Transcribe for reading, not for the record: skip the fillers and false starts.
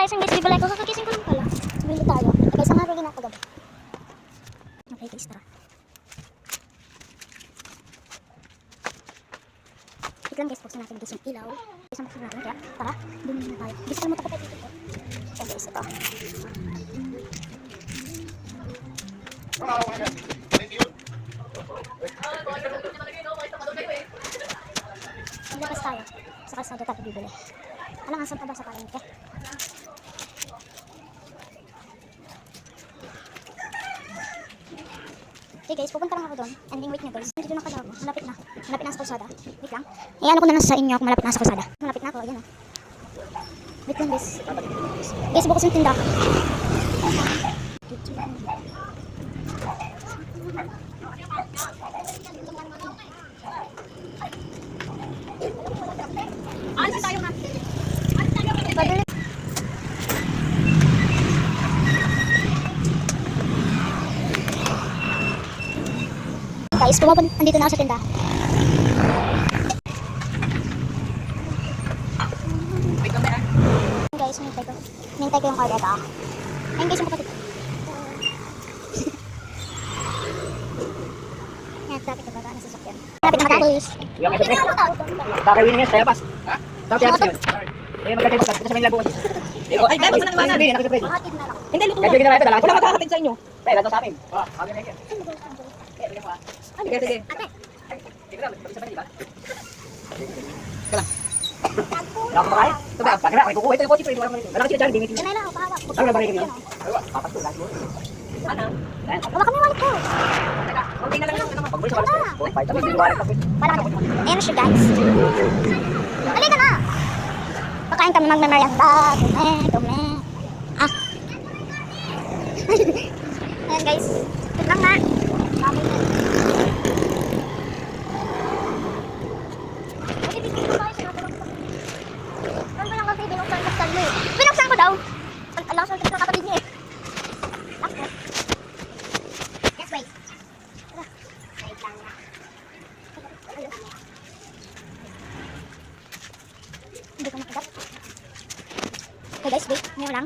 guys, bibili ko. Kakagising ko lang pala. Bibili tayo. Guys, ang harap na ako gabi. Okay guys, tara. Wait lang guys, buksan natin guys yung ilaw. Guys, buksan natin. Kaya, tara, bumili na tayo. Guys, kalimutan ko tayo dito. Okay guys, ito. Maglabas tayo. Sa kalsada tayo bibili. Alam nga, saan pa ba sa palengke? Okay guys, pupunta lang ako doon. Ending wait nyo guys. Dito na pala ako. Malapit na. Malapit na sa kalsada. Wait lang. Iyan ko na lang sa inyo kung malapit na sa kalsada. Malapit na ako. Ayan o. Wait lang guys. Guys, bukas yung tinda. Alis tayo na. Padali. Guys, andito na ako sa tinda. Guys, nintay ko yung card ito. Ayun guys, yung kapatid. Yan, dapat ito baba na sa sakyan. Dapat na matapos. Kakawin niya, saya pas. Ha? Dapat yan yun. Eh, magkakay pas. Ito sa Manila bukas. Ay, dahil sa nang hindi, nakikita. Mahatid na lang. Hindi, luto na. Kaya ginawa ito, wala magkakatid sa inyo. Eh, lato sa amin. Kami na yan. Sige, sige. Ate. Sige lang, mag-isa pa, di ba? Sige lang. Wala ko makain? Ito ba? Bakit na? May kukuha ito yung kotse ko. Wala ka sila dyan, hindi ngitin. Ganay lang ako, pahawak. Ano na ba rin yun? Papas ko, last mo. Ano? Wala kami wallet ko. Okay na lang yung ano. Pag-bulis sa walas ko. Fight ako, hindi walit ako. Wala kami. Ayan na siya guys. Halika na. Pakain kami magme-merienda. Dumi. Ah. Ayan guys. Ito lang na. Kami na. Ano ba lang kasi binuksan mo eh? Binuksan ko daw. Alam ko sa kapatid niya eh. Let's wait. Wait lang na. Hindi ko makagat. Okay guys, wait. Ngayon lang.